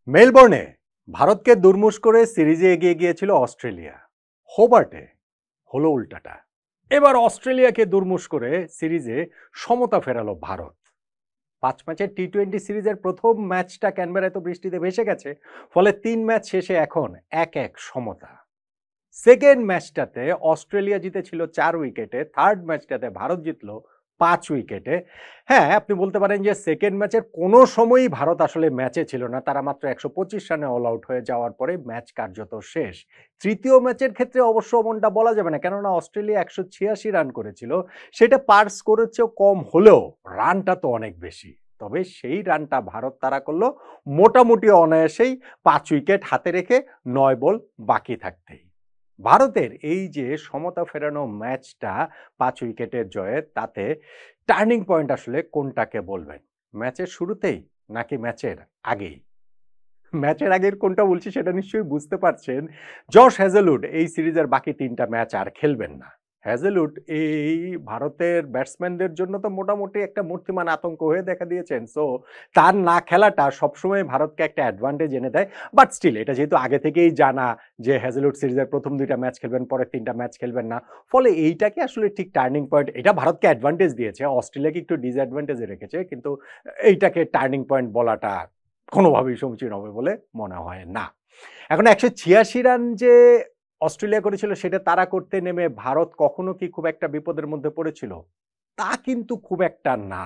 মেলবোর্নে ভারতকে দুর্মুষ করে সিরিজে এগিয়ে গিয়েছিল অস্ট্রেলিয়া। হোবার্টে হলো উল্টাটা। এবার অস্ট্রেলিয়াকে দুর্মুষ করে সিরিজে সমতা ফেরালো ভারত। 5 ম্যাচের টি-20 সিরিজের প্রথম ম্যাচটা ক্যানবেরায় তো বৃষ্টিতে ভেসে গেছে, ফলে 3 ম্যাচ শেষে এখন 1-1 সমতা। সেকেন্ড ম্যাচটাতে অস্ট্রেলিয়া জিতেছিল 4 উইকেটে, থার্ড ম্যাচটাতে ভারত জিতলো 5 উইকেটে। হ্যাঁ, আপনি বলতে পারেন যে সেকেন্ড ম্যাচের কোনো সময়ই ভারত আসলে ম্যাচে ছিল না, তারা মাত্র 125 রানে অল আউট হয়ে যাওয়ার পরে ম্যাচ কার্যত শেষ। তৃতীয় ম্যাচের ক্ষেত্রে অবশ্য এমনটা বলা যাবে না, কেননা অস্ট্রেলিয়া 186 রান করেছিল, সেটা পার স্কোরের চেয়েও কম হলেও রানটা তো অনেক বেশি। তবে সেই রানটা ভারত তারা করলো মোটামুটি অনায়াসেই, 5 উইকেট হাতে রেখে 9 বল বাকি থাকতেই। ভারতের এই যে সমতা ফেরানো ম্যাচটা 5 উইকেটের জয়ে, তাতে টার্নিং পয়েন্ট আসলে কোনটাকে বলবেন? ম্যাচের শুরুতেই নাকি ম্যাচের আগেই? ম্যাচের আগের কোনটা বলছি সেটা নিশ্চয়ই বুঝতে পারছেন। জশ হ্যাজেলউড এই সিরিজের বাকি 3টা ম্যাচ আর খেলবেন না। হ্যাজেলউড এই ভারতের ব্যাটসম্যানদের জন্য তো মোটামুটি একটা মূর্তিমান আতঙ্ক হয়ে দেখা দিয়েছেন। সো তার না খেলাটা সবসময় ভারতকে একটা অ্যাডভান্টেজ এনে দেয়। বাট স্টিল এটা যেহেতু আগে থেকেই জানা যে হ্যাজেলউড সিরিজের প্রথম 2টা ম্যাচ খেলবেন, পরের 3টা ম্যাচ খেলবেন না। ফলে এইটাকে আসলে ঠিক টার্নিং পয়েন্ট, এটা ভারতকে অ্যাডভান্টেজ দিয়েছে, অস্ট্রেলিয়াকে একটু ডিসঅ্যাডভান্টেজে রেখেছে। কিন্তু এইটাকে টার্নিং পয়েন্ট বলাটা কোনোভাবেই সমীচীন হবে বলে মনে হয় না। এখন 186 রান যে অস্ট্রেলিয়া করেছিল সেটা তাড়া করতে নেমে ভারত কখনো কি খুব একটা বিপদের মধ্যে পড়েছিল? তা কিন্তু খুব একটা না।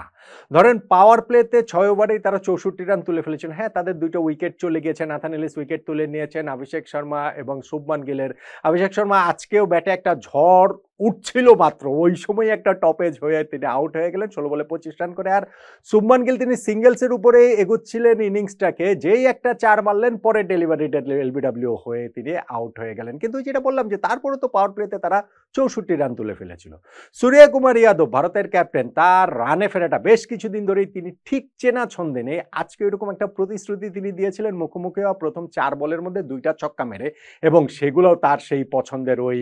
ধরেন পাওয়ার প্লেতে 6 ওভারেই তারা 64 রান তুলে ফেলেছেন। হ্যাঁ, তাদের 2টা উইকেট চলে গিয়েছে, নাথান এলিস উইকেট তুলে নিয়েছেন, অভিষেক শর্মা এবং শুভমান গিলের। অভিষেক শর্মা আজকেও ব্যাটে একটা ঝড় উঠছিল মাত্র, ওই সময় একটা টপেজ হয়ে তিনি আউট হয়ে গেলেন 16 বলে 25 রান করে। আর শুভমান গিল তিনি সিঙ্গেলসের উপরে এগোচ্ছিলেন ইনিংসটাকে, যেই একটা 4 মারলেন, পরে ডেলিভারি এলবিডব্লিউ হয়ে তিনি আউট হয়ে গেলেন। কিন্তু যেটা বললাম যে তারপরেও তো পাওয়ার প্লেতে তারা 64 রান তুলে ফেলেছিল। সূর্যকুমার যাদব ভারতের ক্যাপ্টেন, তার রানে ফেরাটা বেশ কিছুদিন ধরেই তিনি ঠিক চেনা ছন্দে নেই। আজকে এরকম একটা প্রতিশ্রুতি তিনি দিয়েছিলেন মুখোমুখি হওয়া প্রথম 4 বলের মধ্যে 2টা ছক্কা মেরে, এবং সেগুলোও তার সেই পছন্দের ওই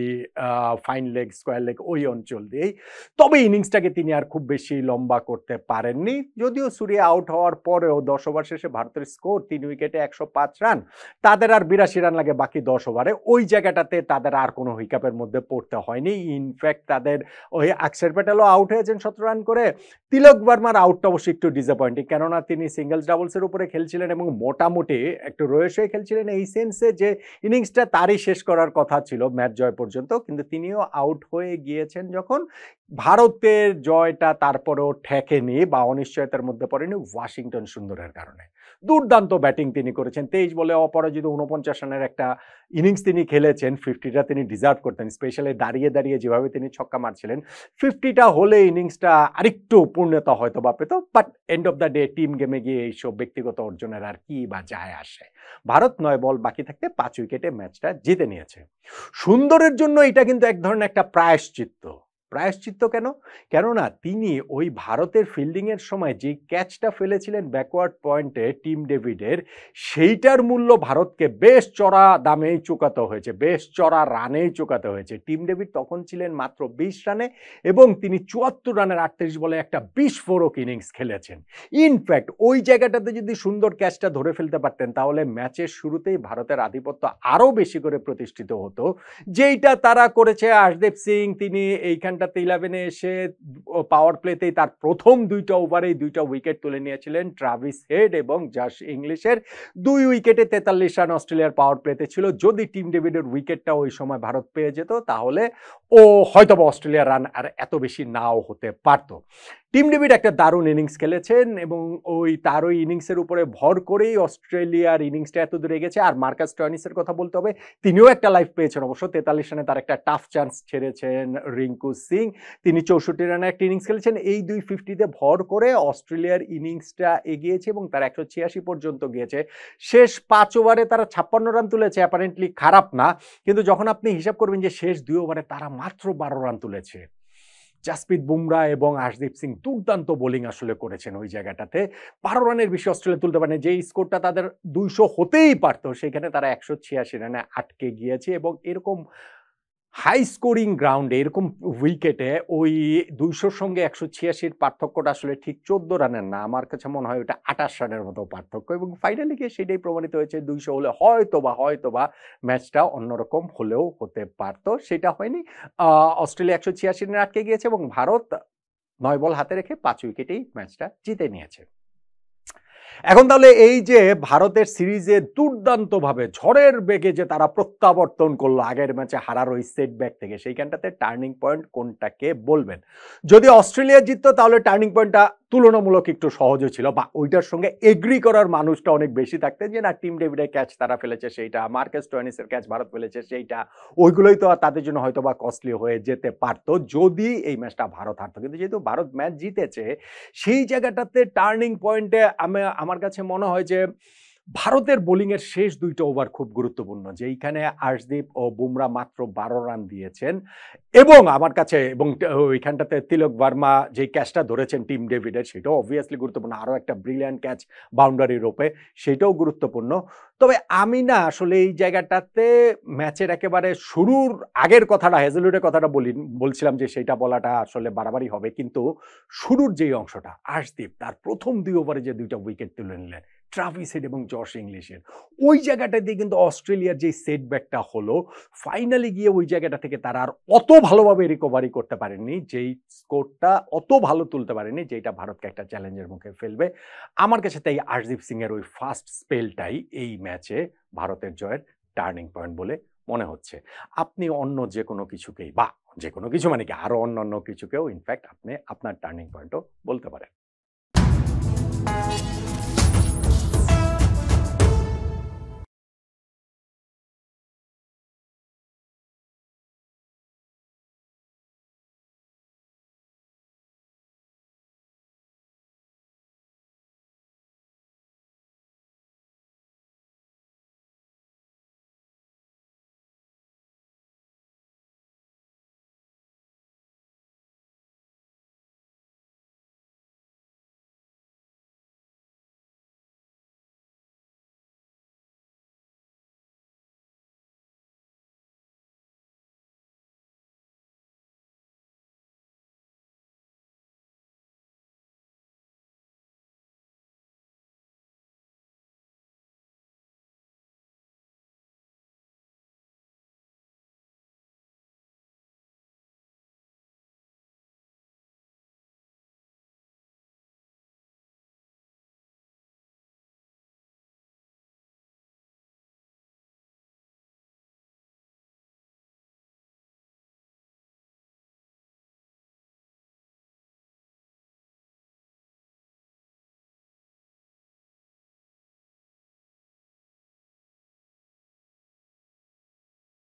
ফাইন লেগ, স্কোয়ার লেগ ওই অঞ্চল দিয়েই। তবে ইনিংসটাকে তিনি আর খুব বেশি লম্বা করতে পারেননি। যদিও সূর্য আউট হওয়ার পরেও 10 ওভার শেষে ভারতের স্কোর 3 উইকেটে 105 রান। তাদের আর 82 রান লাগে বাকি 10 ওভারে। ওই জায়গাটাতে তাদের আর কোনো হুইকাপের মধ্যে পড়তে হয়নি। ইনফ্যাক্ট তাদের ওই অক্ষর প্যাটেলও আউট হয়েছেন 17 রান করে। তিলক বর্মার আউটটা অবশ্যই একটু ডিসঅ্যাপয়েন্টিং, কেননা তিনি সিঙ্গেলস ডাবলসের উপরে খেলছিলেন এবং মোটামুটি একটু রয়েস হয়ে খেলছিলেন, এই সেন্সে যে ইনিংসটা তারই শেষ করার কথা ছিল ম্যাচ জয় পর্যন্ত, কিন্তু তিনিও আউট হয়ে গিয়েছেন যখন। ভারতের জয়টা তারপরেও ঠেকেনি বা অনিশ্চয়তার মধ্যে পড়েনি ওয়াশিংটন সুন্দরের কারণে। দুর্দান্ত ব্যাটিং তিনি করেছেন, 23 বলে অপরাজিত 49 রানের একটা ইনিংস তিনি খেলেছেন। 50টা তিনি ডিজার্ভ করতেন, স্পেশালি দাঁড়িয়ে দাঁড়িয়ে যেভাবে তিনি ছক্কা মারছিলেন। 50টা হলে ইনিংসটা আরেকটু পূর্ণতা হয়তো বা পেত, but end of the day team গেমে গিয়ে এইসব ব্যক্তিগত অর্জনের আর কি বা যায় আসে। ভারত 9 বল বাকি থাকতে 5 উইকেটে ম্যাচটা জিতে নিয়েছে। সুন্দরের জন্য এটা কিন্তু এক ধরনের একটা প্রায়শ্চিত্ত। প্রায়শ্চিত্ত কেন? কেননা তিনি ওই ভারতের ফিল্ডিং এর সময় যে ক্যাচটা ফেলেছিলেন ব্যাকওয়ার্ড পয়েন্টে টিম ডেভিডের, সেইটার মূল্য ভারতকে বেশ চড়া দামেই চুকাতে হয়েছে, বেশ চড়া রানেই চুকাতে হয়েছে। টিম ডেভিড তখন ছিলেন মাত্র 20 রানে এবং তিনি 74 রানের 38 বলে একটা বিস্ফোরক ইনিংস খেলেছেন। ইনফ্যাক্ট ওই জায়গাটাতে যদি সুন্দর ক্যাচটা ধরে ফেলতে পারতেন, তাহলে ম্যাচের শুরুতেই ভারতের আধিপত্য আরো বেশি করে প্রতিষ্ঠিত হতো। যেইটা তারা করেছে, আশদীপ সিং তিনি এইখানটাতে 11-এ এসে পাওয়ার প্লেতেই তার প্রথম 2টা ওভারেই 2টা উইকেট তুলে নিয়েছিলেন। ট্রাভিস হেড এবং জাশ ইংলিশের 2 উইকেটে 43 রান অস্ট্রেলিয়ার পাওয়ার প্লেতে ছিল। যদি টিম ডেভিডের উইকেটটা ওই সময় ভারত পেয়ে যেত, তাহলে ও হয়তোবা অস্ট্রেলিয়ার রান আর এত বেশি নাও হতে পারত। টিম ডেভিড একটা দারুণ ইনিংস খেলেছেন এবং ওই তার ওই ইনিংসের উপরে ভর করেই অস্ট্রেলিয়ার ইনিংসটা এত দূরে গেছে। আর মার্কাস স্টয়নিসের কথা বলতে হবে, তিনিও একটা লাইফ পেয়েছেন অবশ্য। 43 রানে তার একটা টাফ চান্স ছেড়েছেন রিঙ্কু সিং, তিনি 64 রানে একটা ইনিংস খেলেছেন। এই 250-তে ভর করে অস্ট্রেলিয়ার ইনিংসটা এগিয়েছে এবং তার 186 পর্যন্ত গিয়েছে। শেষ 5 ওভারে তারা 56 রান তুলেছে, অ্যাপারেন্টলি খারাপ না, কিন্তু যখন আপনি হিসাব করবেন যে শেষ 2 ওভারে তারা মাত্র 12 রান তুলেছে। জাসপ্রীত বুমরা এবং আশদীপ সিং দুর্দান্ত বোলিং আসলে করেছেন ওই জায়গাটাতে। 12 রানের বেশি অস্ট্রেলিয়া তুলতে পারেনি, যে স্কোরটা তাদের 200 হতেই পারত, সেখানে তারা 186 রানে আটকে গিয়েছে। এবং এরকম হাই স্কোরিং গ্রাউন্ডে এরকম উইকেটে ওই ২০০ সঙ্গে ১৮৬ পার্থক্যটা আসলে ঠিক ১৪ রানের না। আমার কাছে মনে হয় ওটা ২৮ রানের মতো পার্থক্য এবং ফাইনালে গিয়ে সেটাই প্রমাণিত হয়েছে ২০০ হলে হয়তোবা ম্যাচটা অন্যরকম হলেও হতে পারত। সেটা হয়নি। অস্ট্রেলিয়া ১৮৬ রানে আটকে গিয়েছে এবং ভারত ৯ বল হাতে রেখে ৫ উইকেটেই ম্যাচটা জিতে নিয়েছে। এখন তাহলে এই যে ভারতের সিরিজে দুর্দান্তভাবে ঝড়ের বেগে যে তারা প্রত্যাবর্তন করলো আগের ম্যাচে হারার ওই সেটব্যাক থেকে, সেইখানটাতে টার্নিং পয়েন্ট কোনটাকে বলবেন? যদি অস্ট্রেলিয়া জিততো তাহলে টার্নিং পয়েন্টটা তুলনামূলক একটু সহজও ছিল বা ওইটার সঙ্গে এগ্রি করার মানুষটা অনেক বেশি থাকতেন যে না, টিম ডেভিডের ক্যাচ তারা ফেলেছে সেইটা, মার্কাস স্টোয়নিসের ক্যাচ ভারত ফেলেছে সেইটা, ওইগুলোই তো আর তাদের জন্য হয়তো বা কস্টলি হয়ে যেতে পারতো যদি এই ম্যাচটা ভারত হারতো। কিন্তু যেহেতু ভারত ম্যাচ জিতেছে, সেই জায়গাটাতে টার্নিং পয়েন্টে আমার কাছে মনে হয় যে ভারতের বোলিংয়ের শেষ ২ টা ওভার খুব গুরুত্বপূর্ণ। যেইখানে আর্শদীপ ও বুমরা মাত্র ১২ রান দিয়েছেন এবং আমার কাছে ওইখানটাতে তিলক ভার্মা যেই ক্যাচটা ধরেছেন টিম ডেভিডের, সেটাও অবভিয়াসলি গুরুত্বপূর্ণ। আরও একটা ব্রিলিয়ান্ট ক্যাচ বাউন্ডারি রোপে, সেটাও গুরুত্বপূর্ণ। তবে আমি না আসলে এই জায়গাটাতে ম্যাচের একেবারে শুরুর আগের কথাটা, হ্যাজেলউডের কথাটা বলছিলাম যে সেইটা বলাটা আসলে বাড়াবাড়ি হবে। কিন্তু শুরুর যেই অংশটা, আর্শদীপ তার প্রথম ২ ওভারে যে ২ টা উইকেট তুলে নিলেন, ট্রাভিস হেড এবং জশ ইংলিশের, ওই জায়গাটা দিয়ে কিন্তু অস্ট্রেলিয়ার যে সেটব্যাকটা হলো, ফাইনালি গিয়ে ওই জায়গাটা থেকে তারা আর অত ভালোভাবে রিকভারি করতে পারেননি, যেই স্কোরটা অত ভালো তুলতে পারেনি যেটা ভারতকে একটা চ্যালেঞ্জের মুখে ফেলবে। আমার কাছে তাই আর্শদীপ সিং এর ওই ফার্স্ট স্পেলটাই এই ম্যাচে ভারতের জয়ের টার্নিং পয়েন্ট বলে মনে হচ্ছে। আপনি অন্য যে কোনো কিছুকেই, বা যে কোনো কিছু মানে কি আরো অন্যান্য কিছুকেও ইনফ্যাক্ট আপনি আপনার টার্নিং পয়েন্টও বলতে পারেন।